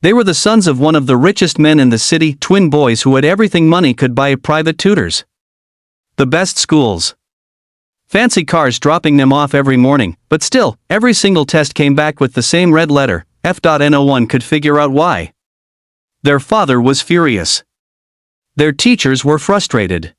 They were the sons of one of the richest men in the city, twin boys who had everything money could buy: private tutors, the best schools, fancy cars dropping them off every morning, but still, every single test came back with the same red letter, F. No one could figure out why. Their father was furious. Their teachers were frustrated.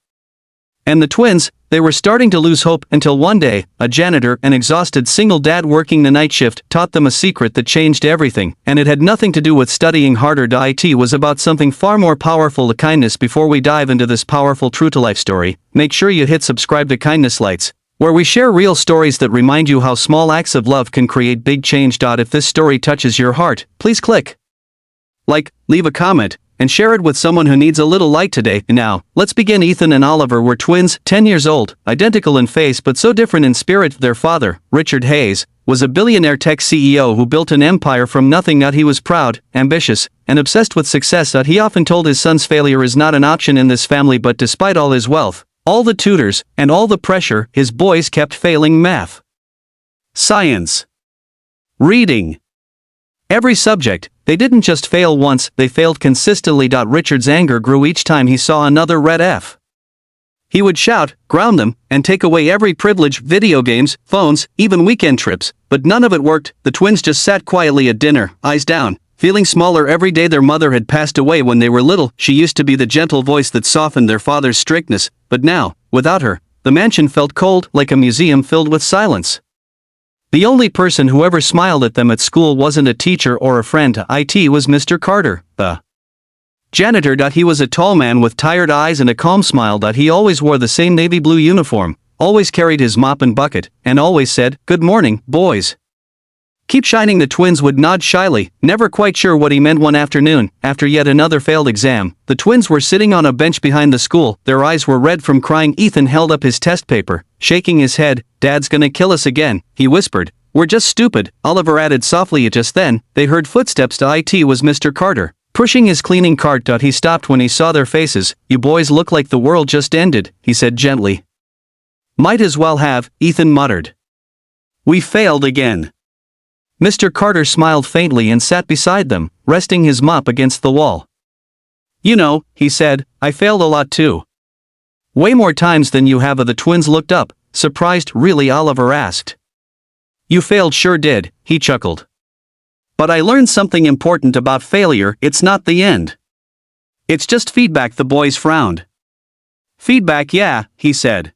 And the twins, they were starting to lose hope until one day, a janitor, an exhausted single dad working the night shift, taught them a secret that changed everything, and it had nothing to do with studying harder. It was about something far more powerful: the kindness. Before we dive into this powerful true-to-life story, make sure you hit subscribe to KindnessLights, where we share real stories that remind you how small acts of love can create big change. If this story touches your heart, please click like, leave a comment, and share it with someone who needs a little light today. Now, let's begin. Ethan and Oliver were twins, 10 years old, identical in face but so different in spirit. Their father, Richard Hayes, was a billionaire tech CEO who built an empire from nothing. He was proud, ambitious, and obsessed with success. He often told his sons failure is not an option in this family. But despite all his wealth, all the tutors, and all the pressure, his boys kept failing math, science, reading, every subject. They didn't just fail once, they failed consistently. Richard's anger grew each time he saw another red F. He would shout, ground them, and take away every privilege: video games, phones, even weekend trips. But none of it worked. The twins just sat quietly at dinner, eyes down, feeling smaller every day. Their mother had passed away when they were little. She used to be the gentle voice that softened their father's strictness, but now, without her, the mansion felt cold, like a museum filled with silence. The only person who ever smiled at them at school wasn't a teacher or a friend. It was Mr. Carter, the janitor. He was a tall man with tired eyes and a calm smile. He always wore the same navy blue uniform, always carried his mop and bucket, and always said, "Good morning, boys. Keep shining." The twins would nod shyly, never quite sure what he meant. One afternoon, after yet another failed exam, the twins were sitting on a bench behind the school. Their eyes were red from crying. Ethan held up his test paper, shaking his head. "Dad's gonna kill us again," he whispered. "We're just stupid," Oliver added softly. Just then, they heard footsteps. It was Mr. Carter, pushing his cleaning cart. He stopped when he saw their faces. "You boys look like the world just ended," he said gently. "Might as well have," Ethan muttered. "We failed again." Mr. Carter smiled faintly and sat beside them, resting his mop against the wall. "You know," he said, "I failed a lot too. Way more times than you have." The twins looked up, surprised. "Really?" Oliver asked. "You failed." "Sure did," he chuckled. "But I learned something important about failure: it's not the end. It's just feedback." The boys frowned. "Feedback, yeah," he said.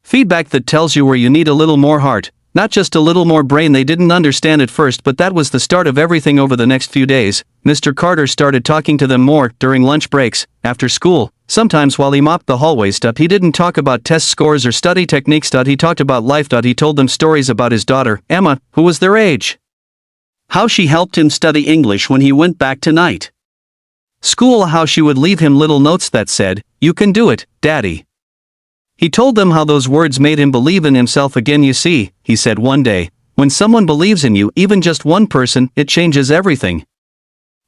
"Feedback that tells you where you need a little more heart, not just a little more brain." They didn't understand at first, but that was the start of everything. Over the next few days, Mr. Carter started talking to them more, during lunch breaks, after school, sometimes while he mopped the hallways. He didn't talk about test scores or study techniques. He talked about life. He told them stories about his daughter, Emma, who was their age. How she helped him study English when he went back to night school. How she would leave him little notes that said, "You can do it, Daddy." He told them how those words made him believe in himself again. "You see," he said one day, "when someone believes in you, even just one person, it changes everything.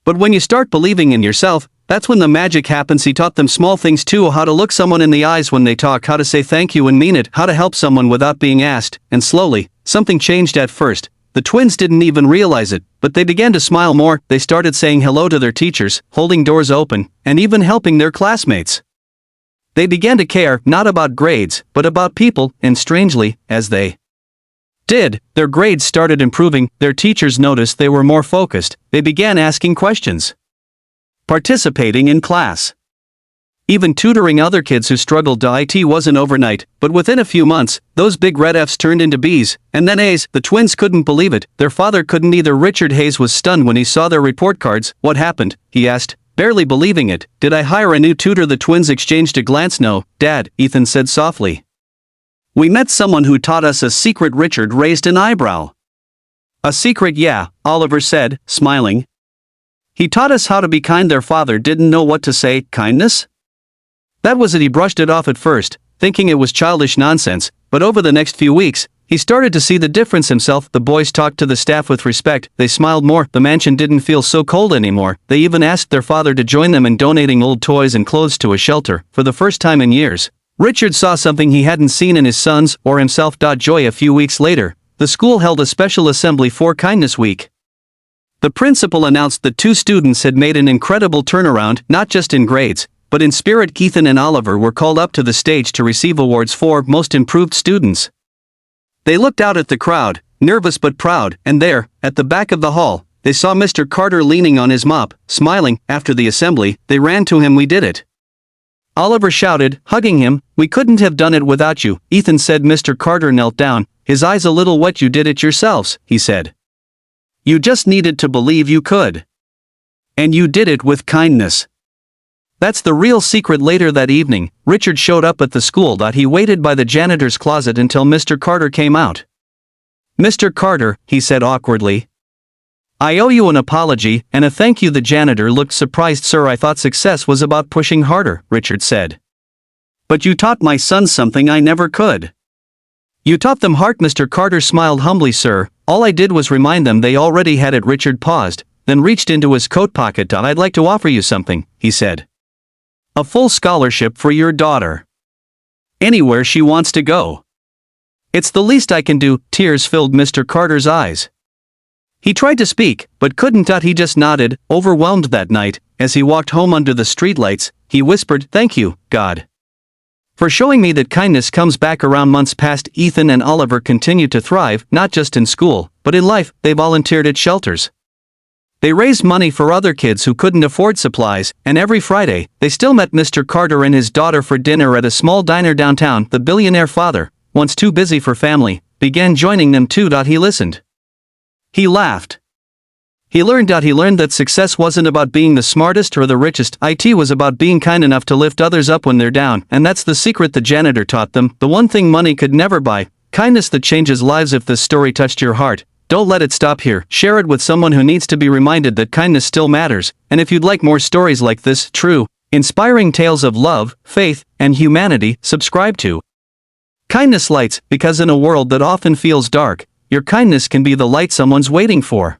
But when you start believing in yourself, that's when the magic happens." He taught them small things too: how to look someone in the eyes when they talk, how to say thank you and mean it, how to help someone without being asked. And slowly, something changed. At first, the twins didn't even realize it, but they began to smile more. They started saying hello to their teachers, holding doors open, and even helping their classmates. They began to care, not about grades, but about people, and strangely, as they did, their grades started improving. Their teachers noticed they were more focused. They began asking questions, participating in class, even tutoring other kids who struggled. It wasn't overnight, but within a few months, those big red F's turned into B's, and then A's. The twins couldn't believe it. Their father couldn't either. Richard Hayes was stunned when he saw their report cards. "What happened?" he asked, barely believing it. "Did I hire a new tutor?" The twins exchanged a glance. "No, Dad," Ethan said softly. "We met someone who taught us a secret." Richard raised an eyebrow. "A secret?" "Yeah," Oliver said, smiling. "He taught us how to be kind." Their father didn't know what to say. "Kindness?" That was it. He brushed it off at first, thinking it was childish nonsense, but over the next few weeks, he started to see the difference himself. The boys talked to the staff with respect. They smiled more. The mansion didn't feel so cold anymore. They even asked their father to join them in donating old toys and clothes to a shelter. For the first time in years, Richard saw something he hadn't seen in his sons or himself. Joy. A few weeks later, the school held a special assembly for Kindness Week. The principal announced that 2 students had made an incredible turnaround, not just in grades, but in spirit. Ethan and Oliver were called up to the stage to receive awards for Most Improved Students. They looked out at the crowd, nervous but proud, and there, at the back of the hall, they saw Mr. Carter leaning on his mop, smiling. After the assembly, they ran to him. "We did it!" Oliver shouted, hugging him. "We couldn't have done it without you," Ethan said. Mr. Carter knelt down, his eyes a little wet. "You did it yourselves," he said. "You just needed to believe you could. And you did it with kindness. That's the real secret." Later that evening, Richard showed up at the school. He waited by the janitor's closet until Mr. Carter came out. "Mr. Carter," he said awkwardly, "I owe you an apology and a thank you." The janitor looked surprised. "Sir, I thought success was about pushing harder," Richard said. "But you taught my sons something I never could." "You taught them heart." Mr. Carter smiled humbly. "Sir, all I did was remind them they already had it." Richard paused, then reached into his coat pocket. "I'd like to offer you something," he said. "A full scholarship for your daughter. Anywhere she wants to go. It's the least I can do." Tears filled Mr. Carter's eyes. He tried to speak, but couldn't. He just nodded, overwhelmed. That night, as he walked home under the streetlights, he whispered, "Thank you, God, for showing me that kindness comes back around." Months passed. Ethan and Oliver continued to thrive, not just in school, but in life. They volunteered at shelters. They raised money for other kids who couldn't afford supplies, and every Friday, they still met Mr. Carter and his daughter for dinner at a small diner downtown. The billionaire father, once too busy for family, began joining them too. He listened. He laughed. He learned that success wasn't about being the smartest or the richest. It was about being kind enough to lift others up when they're down, and that's the secret the janitor taught them, the one thing money could never buy, kindness that changes lives. If this story touched your heart, don't let it stop here. Share it with someone who needs to be reminded that kindness still matters. And if you'd like more stories like this, true, inspiring tales of love, faith, and humanity, subscribe to Kindness Lights, because in a world that often feels dark, your kindness can be the light someone's waiting for.